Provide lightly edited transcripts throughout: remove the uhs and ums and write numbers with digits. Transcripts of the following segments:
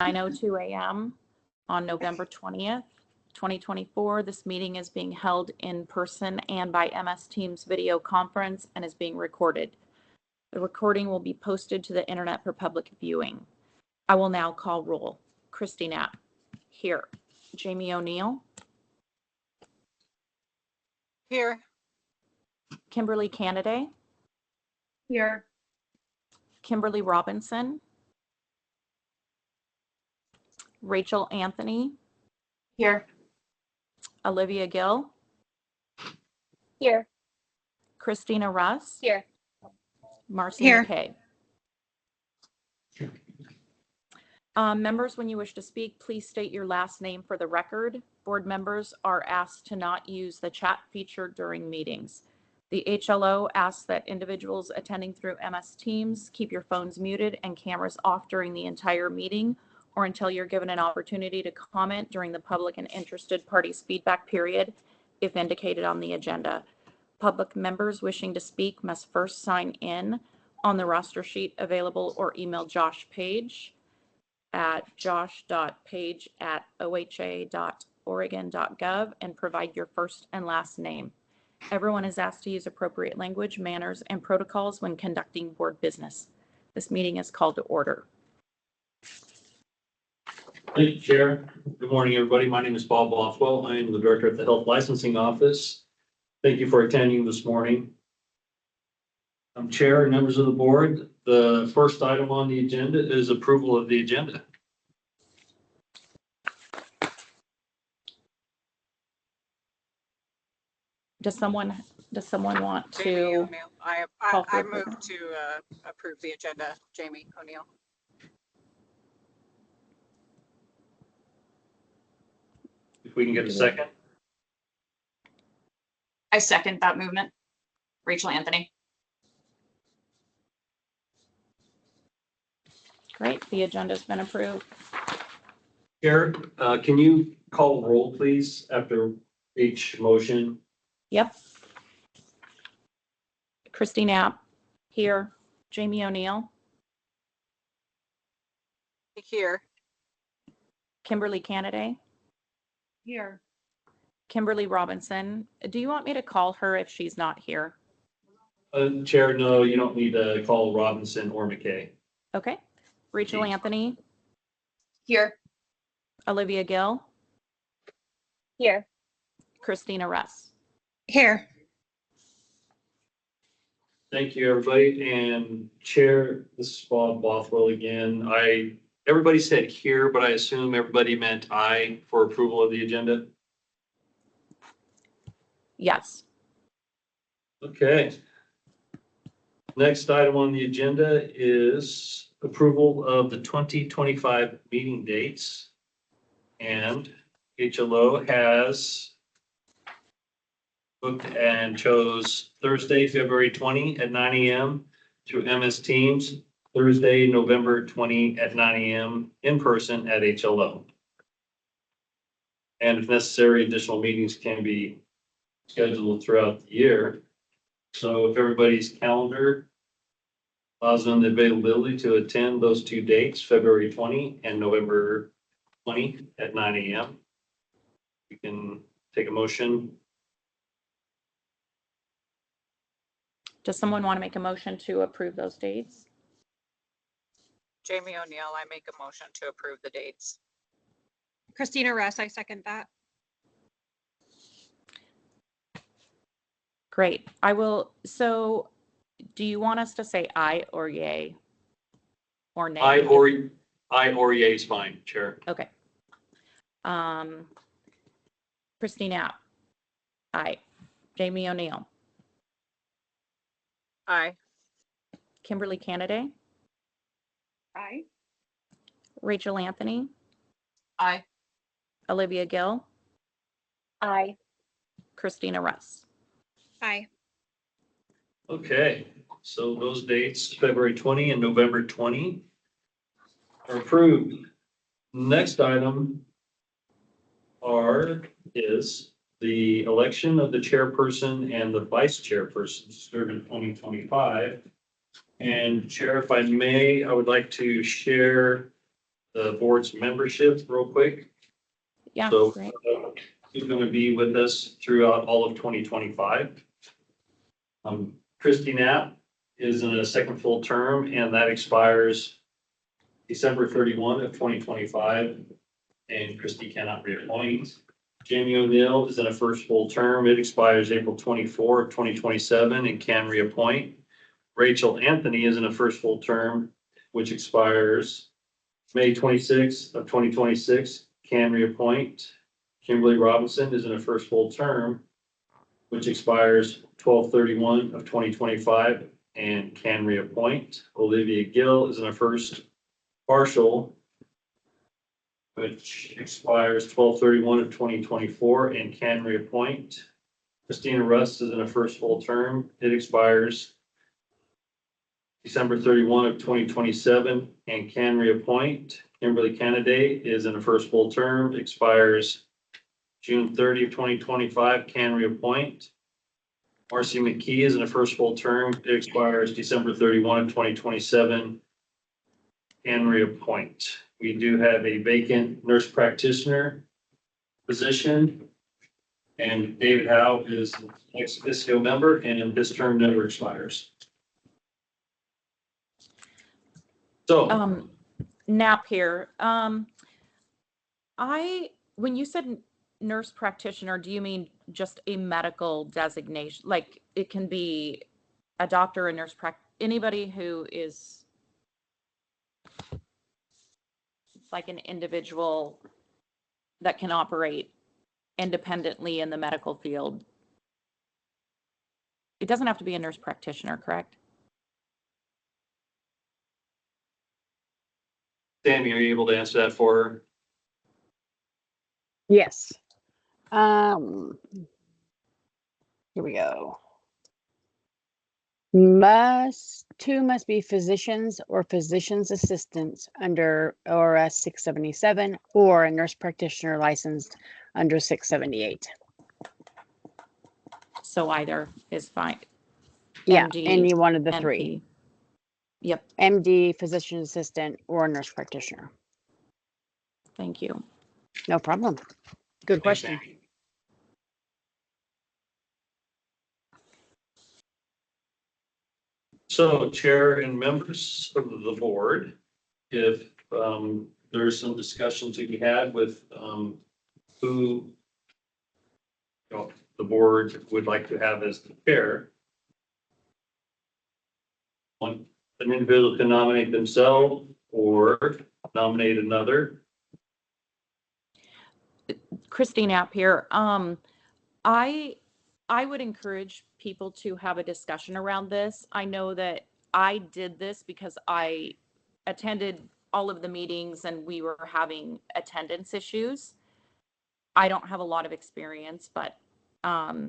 9:02 a.m. on November 20th, 2024. This meeting is being held in person and by MS Teams video conference and is being recorded. The recording will be posted to the internet for public viewing. I will now call roll. Christy Knapp, here. Jamie O'Neill. Here. Kimberly Canaday. Here. Kimberly Robinson. Rachel Anthony. Here. Olivia Gill. Here. Christina Russ. Here. Marcy Here. McKay. Members, when you wish to speak, please state your last name for the record. Board members are asked to not use the chat feature during meetings. The HLO asks that individuals attending through MS Teams keep your phones muted and cameras off during the entire meeting or until you're given an opportunity to comment during the public and interested parties feedback period, if indicated on the agenda. Public members wishing to speak must first sign in on the roster sheet available or email Josh Page at josh.page@oha.oregon.gov and provide your first and last name. Everyone is asked to use appropriate language, manners, and protocols when conducting board business. This meeting is called to order. Thank you, Chair. Good morning, everybody. My name is Bob Bothwell. I am the Director at the Health Licensing Office. Thank you for attending this morning. I'm Chair and members of the board. The first item on the agenda is approval of the agenda. Does someone want Jamie to? O'Neill. I move to approve the agenda. Jamie O'Neill. If we can get a second. I second that movement. Rachel Anthony. Great, the agenda's been approved. Chair, can you call roll, please, after each motion? Yep. Christy Knapp, here. Jamie O'Neill. Here. Kimberly Canaday. Here. Kimberly Robinson. Do you want me to call her if she's not here? Chair, no, you don't need to call Robinson or McKay. Okay. Rachel Anthony. Here. Olivia Gill. Here. Christina Russ. Here. Thank you, everybody. And Chair, this is Bob Bothwell again. Everybody said here, but I assume everybody meant aye for approval of the agenda. Yes. Okay. Next item on the agenda is approval of the 2025 meeting dates. And HLO has booked and chose Thursday, February 20 at 9 a.m. through MS Teams, Thursday, November 20 at 9 a.m. in person at HLO. And if necessary, additional meetings can be scheduled throughout the year. So if everybody's calendar allows them the availability to attend those two dates, February 20 and November 20 at 9 a.m. We can take a motion. Does someone want to make a motion to approve those dates? Jamie O'Neill. I make a motion to approve the dates. Christina Russ, I second that. Great. I will. So do you want us to say aye or yay or nay? Aye or yay is fine, Chair. Okay. Christy Knapp. Aye. Jamie O'Neill. Aye. Kimberly Canaday. Aye. Rachel Anthony. Aye. Olivia Gill. Aye. Christina Russ. Aye. Okay, so those dates, February 20 and November 20 are approved. Next item is the election of the chairperson and the vice chairperson to serve in 2025. And Chair, if I may, I would like to share the board's membership real quick. Yeah, So great. who's going to be with us throughout all of 2025? Christy Knapp is in a second full term, and that expires December 31 of 2025, and Christy cannot reappoint. Jamie O'Neill is in a first full term. It expires April 24 of 2027 and can reappoint. Rachel Anthony is in a first full term, which expires May 26th of 2026, can reappoint. Kimberly Robinson is in a first full term, which expires 12/31 of 2025 and can reappoint. Olivia Gill is in a first partial, which expires 12/31 of 2024 and can reappoint. Christina Rust is in a first full term. It expires December 31 of 2027 and can reappoint. Kimberly Kennedy is in a first full term, expires June 30 of 2025, can reappoint. Marcy McKee is in a first full term. It expires December 31 of 2027, can reappoint. We do have a vacant nurse practitioner position. And David Howe is an ex officio member and his term never expires. So, Knapp here. When you said nurse practitioner, do you mean just a medical designation? Like it can be a doctor, a nurse anybody who is like an individual that can operate independently in the medical field. It doesn't have to be a nurse practitioner, correct? Sammy, are you able to answer that for her? Yes. Here we go. Two must be physicians or physician's assistants under ORS 677 or a nurse practitioner licensed under 678. So either is fine. Yeah, MD, any one of the three. NP. Yep, MD, physician assistant, or nurse practitioner. thank you. No problem. Good Thanks, question. Sammy. So Chair and members of the board, if there's some discussion to be had with who the board would like to have as the chair. An individual can nominate themselves or nominate another. Christine App here. I would encourage people to have a discussion around this. I know that I did this because I attended all of the meetings and we were having attendance issues. I don't have a lot of experience, but I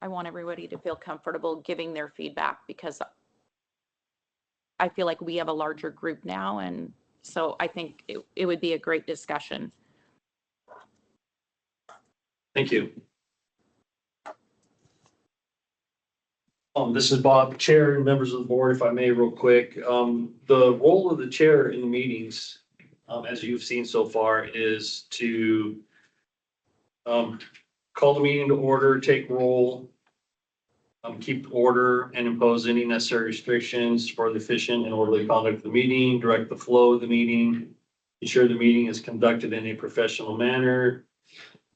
want everybody to feel comfortable giving their feedback because I feel like we have a larger group now, and so I think it would be a great discussion. Thank you. This is Bob, Chair and members of the board, if I may, real quick. The role of the chair in the meetings, as you've seen so far, is to call the meeting to order, take roll, keep order, and impose any necessary restrictions for the efficient and orderly conduct of the meeting, direct the flow of the meeting, ensure the meeting is conducted in a professional manner.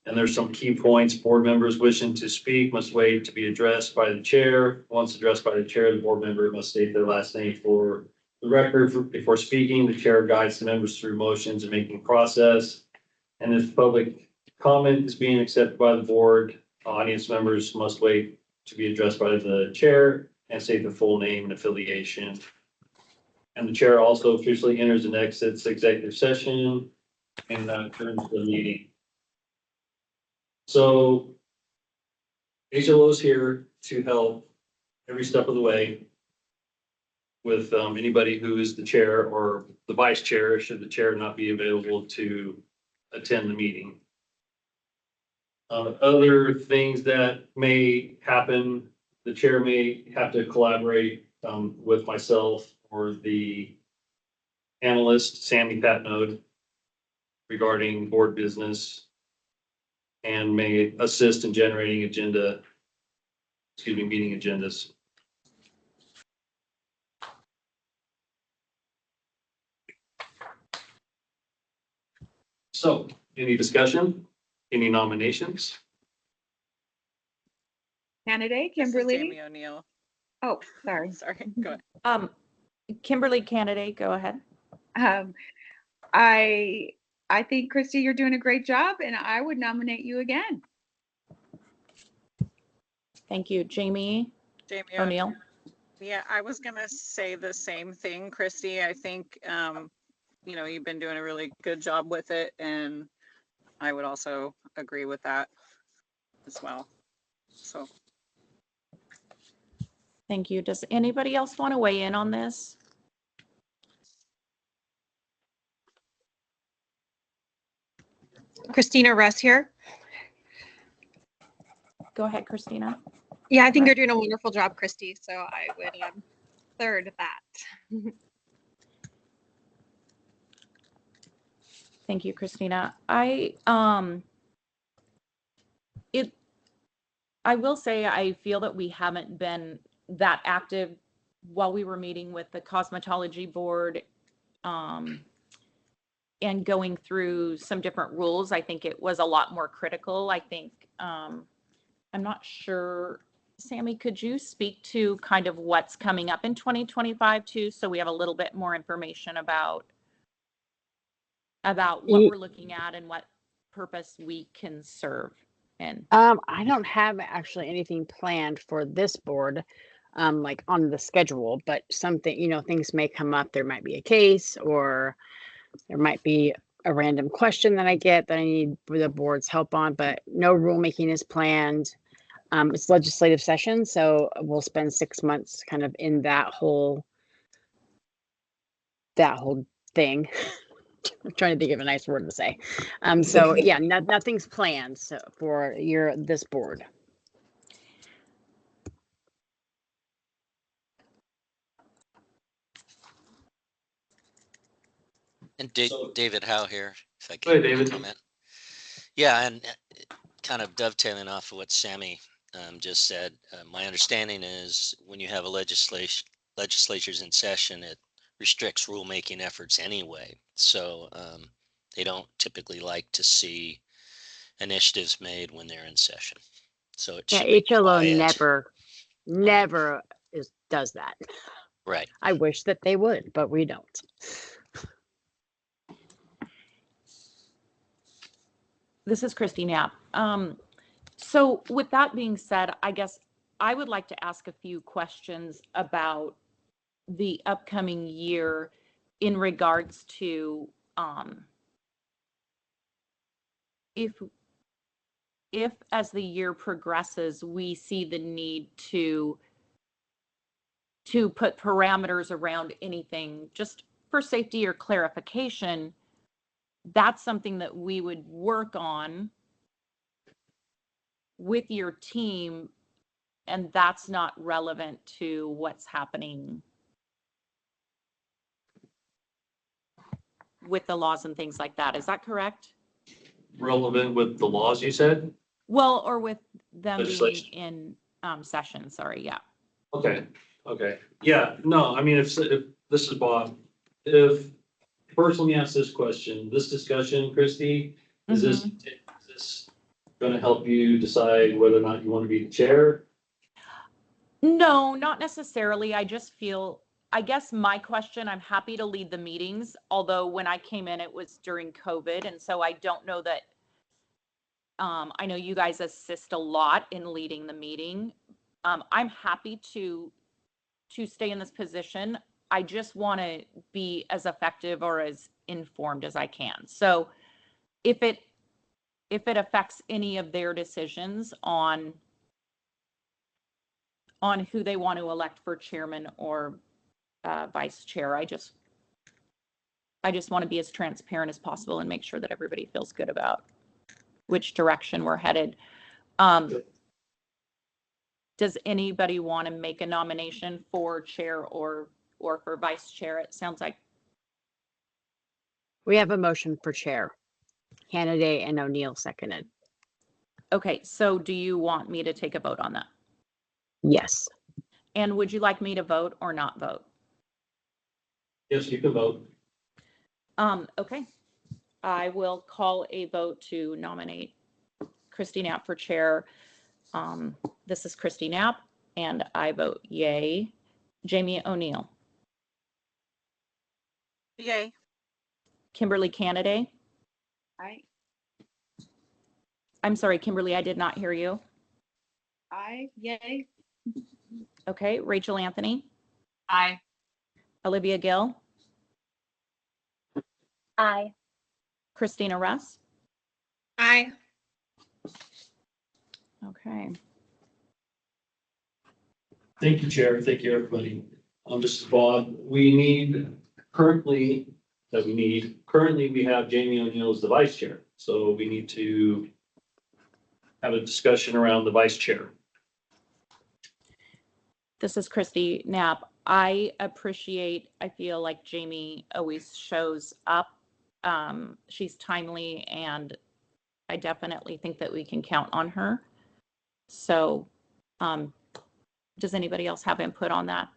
And there's some key points. Board members wishing to speak must wait to be addressed by the chair. Once addressed by the chair, the board member must state their last name for the record before speaking. The chair guides the members through motions and making process. And if public comment is being accepted by the board, audience members must wait to be addressed by the chair and state the full name and affiliation. And the chair also officially enters and exits executive session and turns the meeting. So HLO is here to help every step of the way with anybody who is the chair or the vice chair, should the chair not be available to attend the meeting. Other things that may happen, the chair may have to collaborate with myself or the analyst Sammy Patnode regarding board business and may assist in generating meeting agendas. So, any discussion? Any nominations? Candidate This is Kimberly. Jamie O'Neill. Oh, sorry. Sorry, go ahead. Kimberly candidate, go ahead. Um, I think Christy, you're doing a great job, and I would nominate you again. Thank you. Jamie Jamie O'Neill. Yeah, I was gonna say the same thing, Christy. I think, you've been doing a really good job with it, and I would also agree with that as well. So, Thank you. Does anybody else want to weigh in on this? Christina Russ here. Go ahead, Christina. Yeah, I think you're doing a wonderful job, Christy. So I would third that. Thank you, Christina. I will say I feel that we haven't been that active while we were meeting with the cosmetology board and going through some different rules. I think it was a lot more critical. I think I'm not sure. Sammy, could you speak to kind of what's coming up in 2025 too, so we have a little bit more information about what we're looking at and what purpose we can serve in? I don't have actually anything planned for this board, like on the schedule, but something, things may come up. There might be a case or there might be a random question that I get that I need the board's help on, but no rulemaking is planned. It's legislative session, so we'll spend 6 months kind of in that whole thing. I'm trying to think of a nice word to say. So yeah, nothing's planned for this board. And So- David Howe here, if I Go ahead, can David. comment. Yeah, and kind of dovetailing off of what Sammy just said, my understanding is when you have a legislature's in session, it restricts rulemaking efforts anyway. So they don't typically like to see initiatives made when they're in session. So it Yeah, should be HLO quiet. never does that. Right. I wish that they would, but we don't. This is Christy Knapp. So with that being said, I guess I would like to ask a few questions about the upcoming year in regards to if as the year progresses, we see the need to put parameters around anything just for safety or clarification, that's something that we would work on with your team, and that's not relevant to what's happening with the laws and things like that. Is that correct? Relevant with the laws you said? Well, or with them being Legislation. in session, sorry, yeah. Okay, yeah, no, I mean, if this is Bob, first let me ask this question, this discussion, Christy, is this gonna help you decide whether or not you want to be the chair? No, not necessarily. I just feel, I guess my question, I'm happy to lead the meetings, although when I came in, it was during COVID. And so I don't know that, I know you guys assist a lot in leading the meeting. I'm happy to stay in this position. I just want to be as effective or as informed as I can. So if it affects any of their decisions on who they want to elect for chairman or vice chair, I just want to be as transparent as possible and make sure that everybody feels good about which direction we're headed. Does anybody want to make a nomination for chair or for vice chair? It sounds like We have a motion for chair. Hannah and O'Neill seconded. Okay, so do you want me to take a vote on that? Yes. And would you like me to vote or not vote? Yes, you can vote. Okay. I will call a vote to nominate Christy Knapp for chair. This is Christy Knapp, and I vote yay. Jamie O'Neill, Yay. Kimberly Canaday. I, I'm sorry, Kimberly, I did not hear you. yay. Okay, Rachel Anthony, Aye. Olivia Gill, Aye. Christina Russ. Aye. Okay. Thank you, Chair. Thank you, everybody. This is Bob. Currently, we have Jamie O'Neill as the vice chair. So we need to have a discussion around the vice chair. This is Christy Knapp. I feel like Jamie always shows up. She's timely, and I definitely think that we can count on her. So, does anybody else have input on that?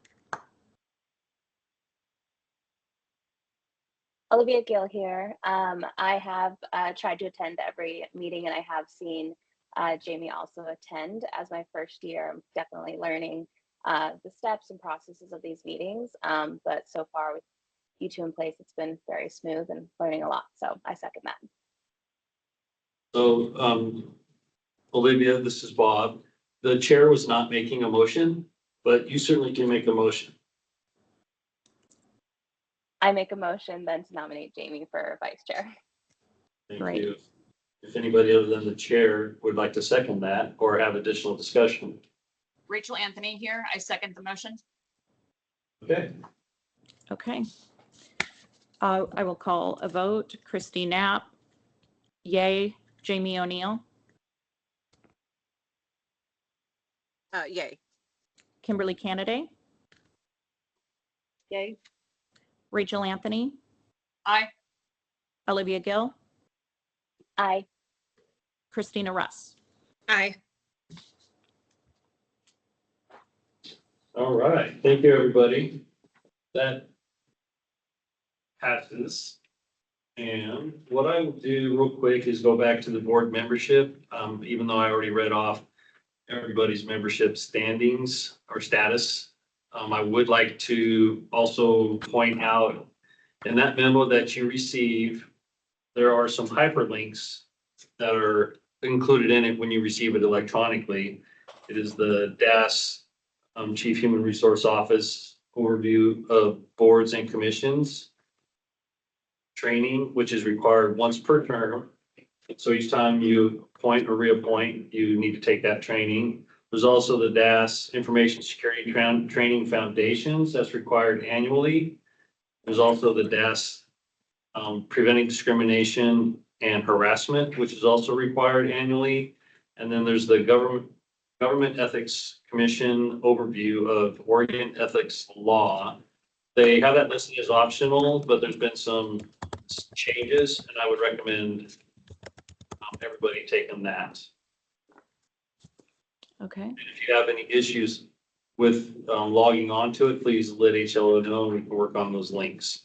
Olivia Gill here. I have tried to attend every meeting, and I have seen Jamie also attend. As my first year, I'm definitely learning the steps and processes of these meetings. But so far with you two in place, it's been very smooth and learning a lot. So I second that. So, Olivia, this is Bob. The chair was not making a motion, but you certainly can make a motion. I make a motion then to nominate Jamie for vice chair. Thank Great. you. If anybody other than the chair would like to second that or have additional discussion. Rachel Anthony here. I second the motion. Okay. Okay. I will call a vote. Christy Knapp, yay. Jamie O'Neill, Yay. Kimberly Canaday, Yay. Rachel Anthony, Aye. Olivia Gill, Aye. Christina Russ. Aye. All right. Thank you, everybody. That passes. And what I will do real quick is go back to the board membership. Even though I already read off everybody's membership standings or status, I would like to also point out in that memo that you receive, there are some hyperlinks that are included in it when you receive it electronically. It is the DAS Chief Human Resource Office overview of boards and commissions training, which is required once per term. So each time you appoint or reappoint, you need to take that training. There's also the DAS Information Security Training Foundations that's required annually. There's also the DAS Preventing Discrimination and Harassment, which is also required annually. And then there's the Government Ethics Commission overview of Oregon ethics law. They have that listed as optional, but there's been some changes, and I would recommend everybody taking that. Okay. And if you have any issues with logging on to it, please let HLO know and we can work on those links.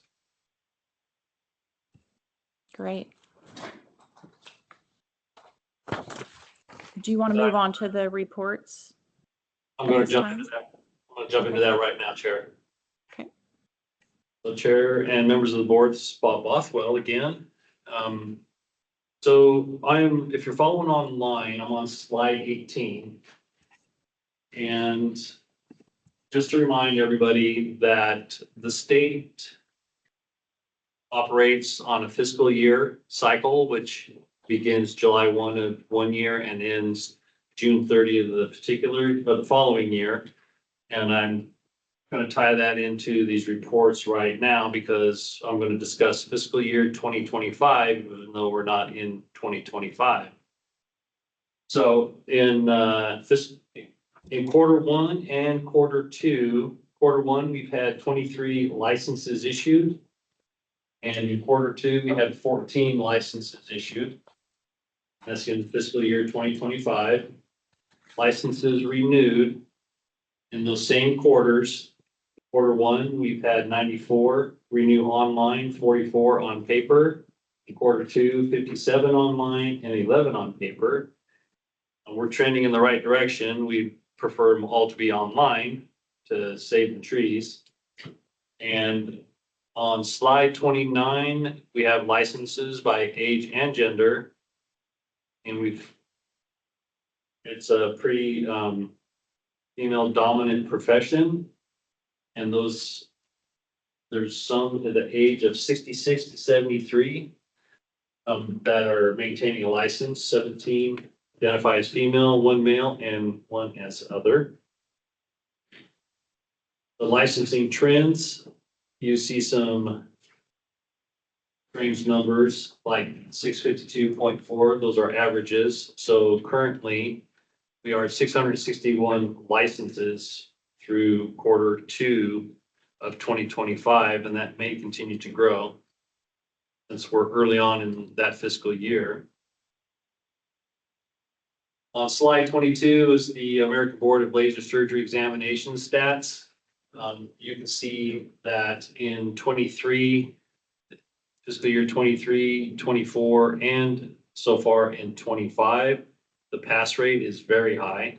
Great. Do you want to move on to the reports? I'm going At to this jump time? into that. I'm going to jump into that right now, Chair. Okay. So Chair and members of the board, this is Bob Bothwell again. So if you're following online, I'm on slide 18. And just to remind everybody that the state operates on a fiscal year cycle, which begins July 1 of one year and ends June 30th of the following year. And I'm going to tie that into these reports right now because I'm going to discuss fiscal year 2025, even though we're not in 2025. So in quarter one and quarter two, quarter one, we've had 23 licenses issued. And in quarter two, we had 14 licenses issued. That's in fiscal year 2025. Licenses renewed in those same quarters. Quarter one, we've had 94 renew online, 44 on paper. In quarter two, 57 online and 11 on paper. And we're trending in the right direction. We prefer them all to be online to save the trees. And on slide 29, we have licenses by age and gender. And it's a pretty female dominant profession. And there's some at the age of 66 to 73 that are maintaining a license. 17 identify as female, 1 male, and 1 as other. The licensing trends, you see some strange numbers like 652.4, those are averages. So currently we are at 661 licenses through quarter two of 2025, and that may continue to grow since we're early on in that fiscal year. On slide 22 is the American Board of Laser Surgery Examination stats. You can see that in 23, fiscal year 23, 24, and so far in 25, the pass rate is very high.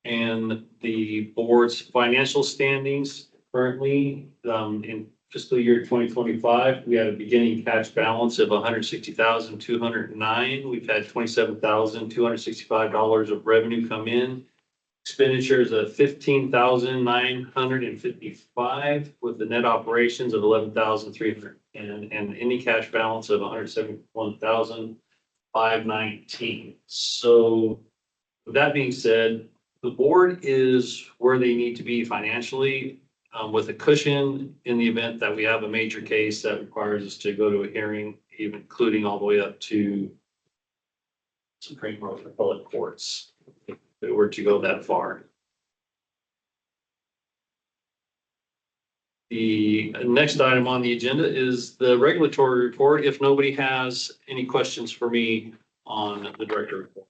And the board's financial standings currently in fiscal year 2025, we had a beginning cash balance of $160,209. We've had $27,265 of revenue come in. Expenditures of $15,955 with the net operations of $11,300 and any cash balance of $171,519. So with that being said, the board is where they need to be financially, with a cushion in the event that we have a major case that requires us to go to a hearing, even including all the way up to Supreme Court or appellate courts, if it were to go that far. The next item on the agenda is the regulatory report. If nobody has any questions for me on the director report.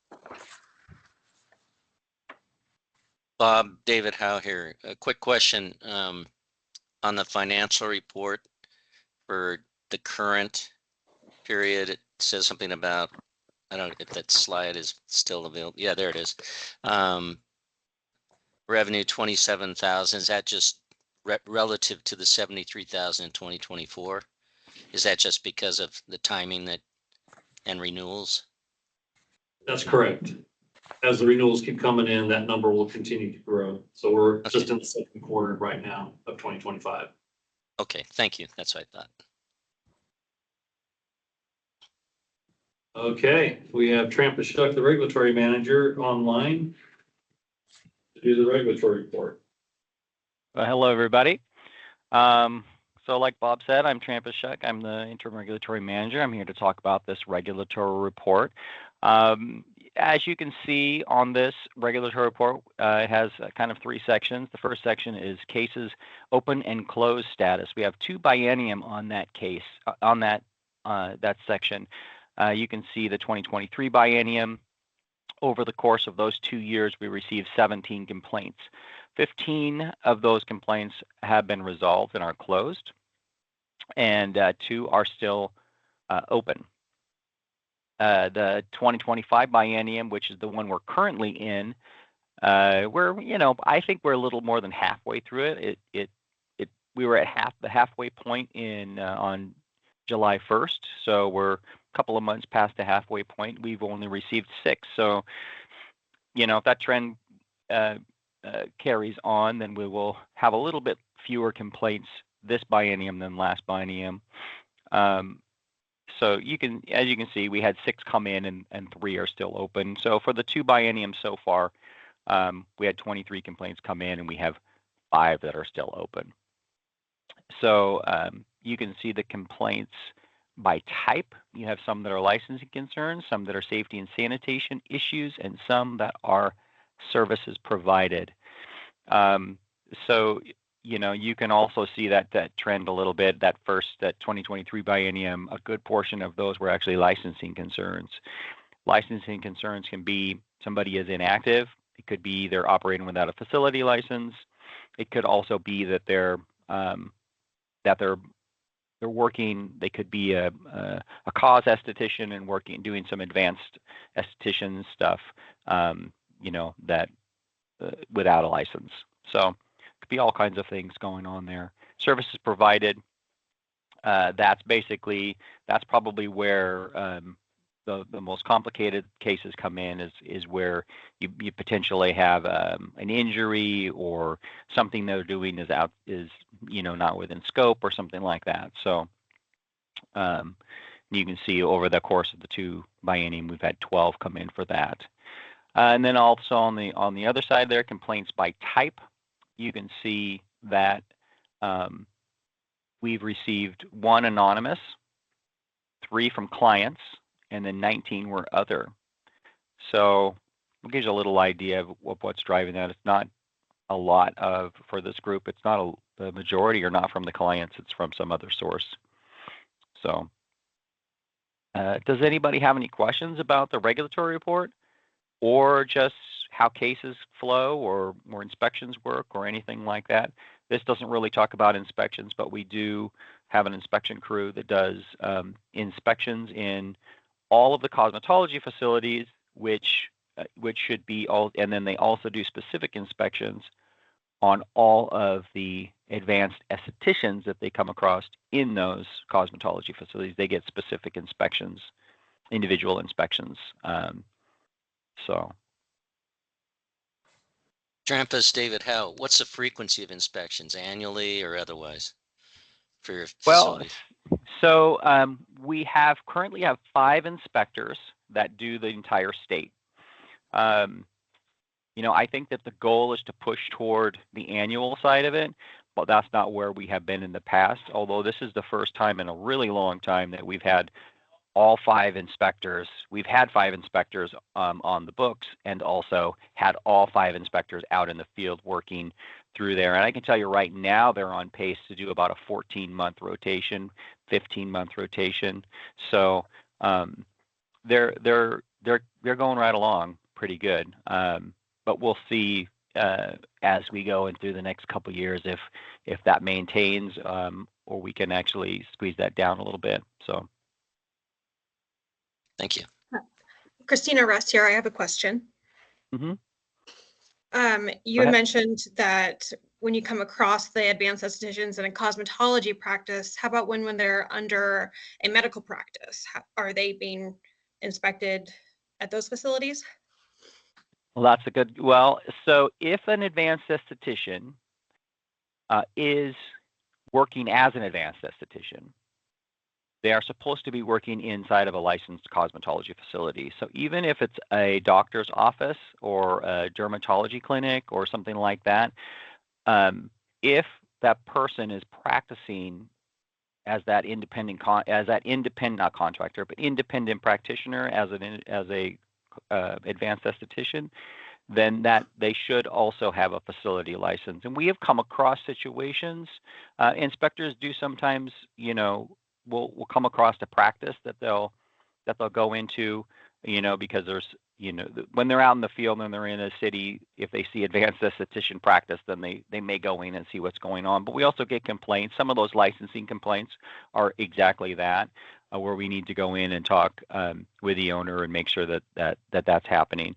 Bob, David Howe here. A quick question on the financial report for the current period. It says something about, I don't know if that slide is still available. Yeah, there it is. Revenue 27,000. Is that just relative to the 73,000 in 2024? Is that just because of the timing and renewals? That's correct. As the renewals keep coming in, that number will continue to grow. So we're just in the second quarter right now of 2025. Okay, thank you. That's what I thought. Okay, we have Trampa Shuck, the regulatory manager, online to do the regulatory report. Hello, everybody. So like Bob said, I'm Trampa Shuck. I'm the interim regulatory manager. I'm here to talk about this regulatory report. As you can see on this regulatory report, it has kind of 3 sections. The first section is cases open and closed status. We have 2 biennium on that case, on that section. You can see the 2023 biennium. Over the course of those 2 years, we received 17 complaints. 15 of those complaints have been resolved and are closed, and 2 are still open. The 2025 biennium, which is the one we're currently in, I think we're a little more than halfway through it. We were at the halfway point on July 1st, so we're a couple of months past the halfway point. We've only received 6, so if that trend carries on, then we will have a little bit fewer complaints this biennium than last biennium. So as you can see, we had 6 come in and 3 are still open. So for the 2 bienniums so far, we had 23 complaints come in and we have 5 that are still open. So you can see the complaints by type. You have some that are licensing concerns, some that are safety and sanitation issues, and some that are services provided. So, you can also see that trend a little bit. That 2023 biennium, a good portion of those were actually licensing concerns. Licensing concerns can be somebody is inactive. It could be they're operating without a facility license. It could also be that they're working. They could be a cause esthetician and doing some advanced esthetician stuff. That without a license. So it could be all kinds of things going on there. Services provided. That's probably where the most complicated cases come in is where you potentially have an injury or something they're doing is not within scope or something like that. So you can see over the course of the 2 biennium, we've had 12 come in for that. And then also on the other side there, complaints by type, you can see that we've received 1 anonymous, 3 from clients, and then 19 were other. So it gives you a little idea of what's driving that. It's not a lot for this group. It's not the majority are not from the clients. It's from some other source. So does anybody have any questions about the regulatory report or just how cases flow or inspections work or anything like that? This doesn't really talk about inspections, but we do have an inspection crew that does inspections in all of the cosmetology facilities, which should be all, and then they also do specific inspections on all of the advanced estheticians that they come across in those cosmetology facilities. They get specific inspections, individual inspections. So. Trampus, David, what's the frequency of inspections, annually or otherwise, for your Well, facilities? so we currently have 5 inspectors that do the entire state. I think that the goal is to push toward the annual side of it, but that's not where we have been in the past. Although this is the first time in a really long time that we've had all 5 inspectors. We've had 5 inspectors on the books and also had all 5 inspectors out in the field working through there. And I can tell you right now they're on pace to do about a 14-month rotation, 15-month rotation. So they're going right along pretty good. But we'll see as we go and through the next couple of years if that maintains or we can actually squeeze that down a little bit. So. Thank you. Christina Rust here. I have a question. Mm-hmm. You had mentioned that when you come across the advanced estheticians in a cosmetology practice, how about when they're under a medical practice? Are they being inspected at those facilities? Well, so if an advanced esthetician is working as an advanced esthetician, they are supposed to be working inside of a licensed cosmetology facility. So even if it's a doctor's office or a dermatology clinic or something like that, if that person is practicing as that independent not contractor, but independent practitioner as a advanced esthetician, then that they should also have a facility license. And we have come across situations, inspectors do sometimes, we'll come across a practice that they'll go into, because there's, when they're out in the field and they're in a city, if they see advanced esthetician practice, then they may go in and see what's going on. But we also get complaints. Some of those licensing complaints are exactly that, where we need to go in and talk with the owner and make sure that's happening.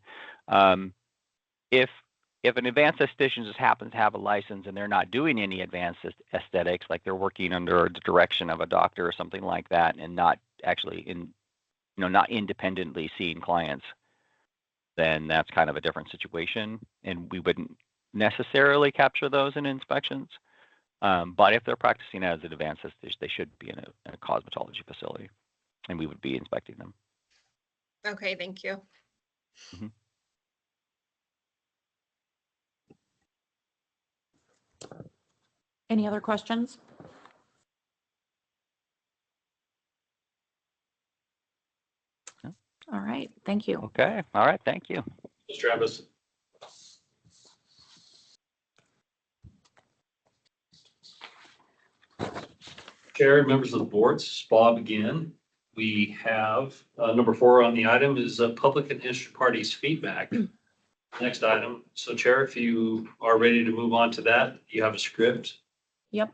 If an advanced esthetician just happens to have a license and they're not doing any advanced aesthetics, like they're working under the direction of a doctor or something like that, and not actually not independently seeing clients, then that's kind of a different situation, and we wouldn't necessarily capture those in inspections. But if they're practicing as an advanced esthetician, they should be in a cosmetology facility, and we would be inspecting them. Okay, thank you. Mm-hmm. Any other questions? No. All right, thank you. Okay, all right, thank you. Mr. Travis. Chair and members of the board, this is Bob again. We have, number 4 on the item is public and interested parties feedback. Next item. So Chair, if you are ready to move on to that, you have a script. Yep.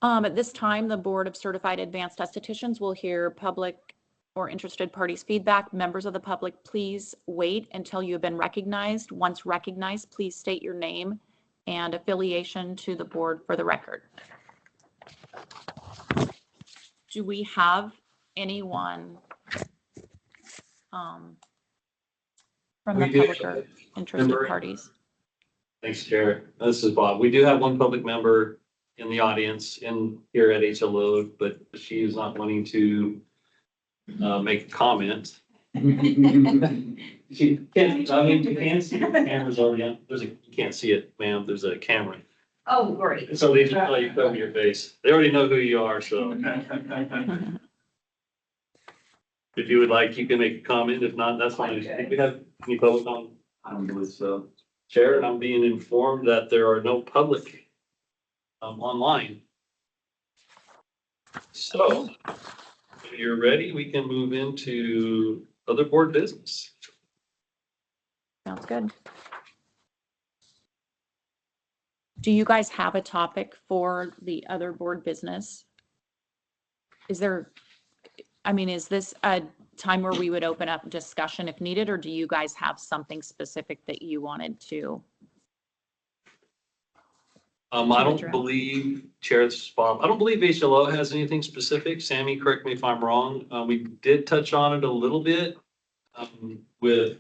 At this time, the Board of Certified Advanced Estheticians will hear public or interested parties' feedback. Members of the public, please wait until you have been recognized. Once recognized, please state your name and affiliation to the board for the record. Do we have anyone from the We do. public or interested Member. parties? Thanks, Chair. This is Bob. We do have one public member in the audience in here at HLO, but she is not wanting to make a comment. She can't, I mean, you can see the camera's already on. You can't see it, ma'am. There's a camera. Oh, great. So they just tell you cover your face. They already know who you are, so. If you would like, you can make a comment. If not, that's fine. Okay. Do we have any public on? I don't believe so. Chair, and I'm being informed that there are no public online. So if you're ready, we can move into other board business. Sounds good. Do you guys have a topic for the other board business? Is there, I mean, is this a time where we would open up discussion if needed, or do you guys have something specific that you wanted to? I don't believe, Chair, this is Bob, I don't believe HLO has anything specific. Sammy, correct me if I'm wrong. We did touch on it a little bit with,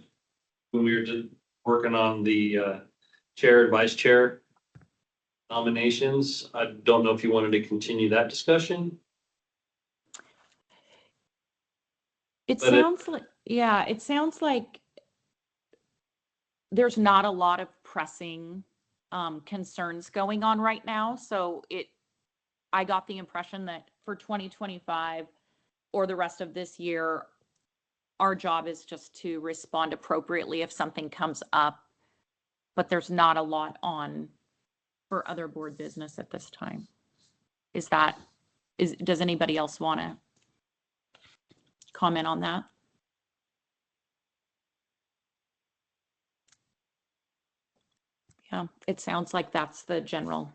when we were just working on the chair and vice chair nominations. I don't know if you wanted to continue that discussion. It But sounds like, yeah, it sounds like there's not a lot of pressing concerns going on right now. So I got the impression that for 2025 or the rest of this year, our job is just to respond appropriately if something comes up, but there's not a lot on for other board business at this time. Does anybody else want to comment on that? Yeah, it sounds like that's the general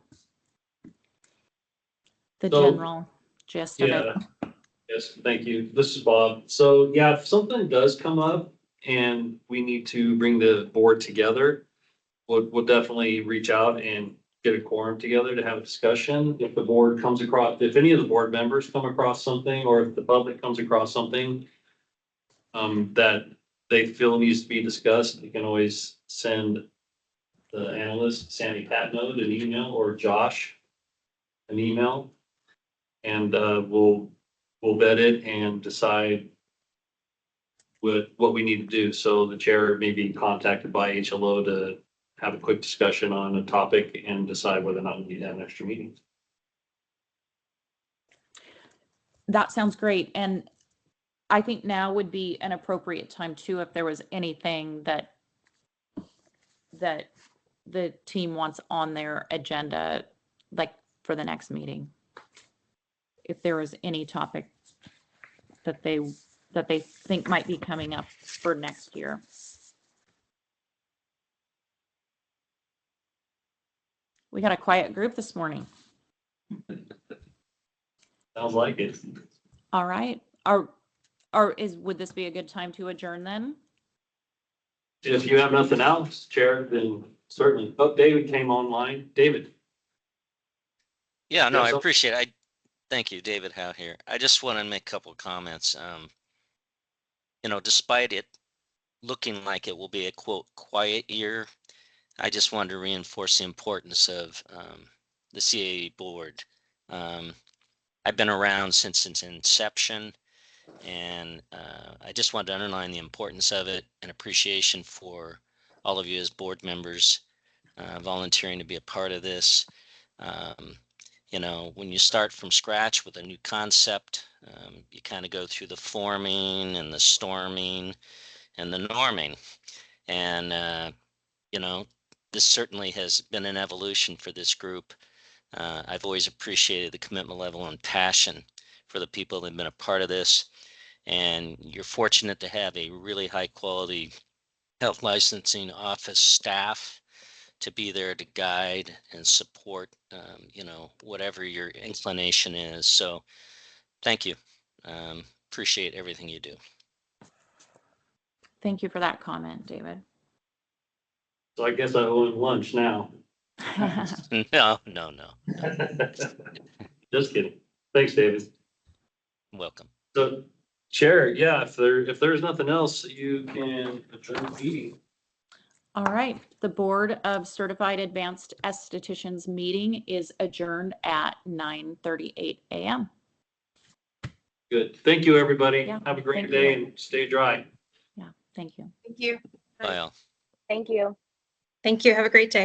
gist of it. Yeah, yes, thank you. This is Bob. So yeah, if something does come up and we need to bring the board together, we'll definitely reach out and get a quorum together to have a discussion. If the board comes across, if any of the board members come across something, or if the public comes across something that they feel needs to be discussed, they can always send the analyst, Sammy Patnode, an email, or Josh an email. And we'll vet it and decide what we need to do. So the chair may be contacted by HLO to have a quick discussion on a topic and decide whether or not we need to have an extra meeting. That sounds great. And I think now would be an appropriate time too, if there was anything that the team wants on their agenda, like for the next meeting. If there was any topic that they think might be coming up for next year. We got a quiet group this morning. Sounds like it. All right. Would this be a good time to adjourn then? If you have nothing else, Chair, then certainly. Oh, David came online. David. Yeah, no, I so- appreciate it. Thank you, David Howe here. I just want to make a couple of comments. Despite it looking like it will be a quote quiet year, I just wanted to reinforce the importance of the CAE board. I've been around since its inception, and I just wanted to underline the importance of it and appreciation for all of you as board members volunteering to be a part of this. When you start from scratch with a new concept, you kind of go through the forming and the storming and the norming. And, this certainly has been an evolution for this group. I've always appreciated the commitment level and passion for the people that have been a part of this. And you're fortunate to have a really high quality health licensing office staff to be there to guide and support, whatever your inclination is. So thank you. Appreciate everything you do. Thank you for that comment, David. So I guess I owe him lunch now. No. Just kidding. Thanks, David. Welcome. So, Chair, yeah, if there's nothing else, you can adjourn the meeting. All right, the Board of Certified Advanced Estheticians meeting is adjourned at 9:38 a.m. Good. Thank you, everybody. Yeah, Have a great thank day you. and stay dry. Yeah, thank you. Thank you. Bye all. Thank you. Thank you. Have a great day.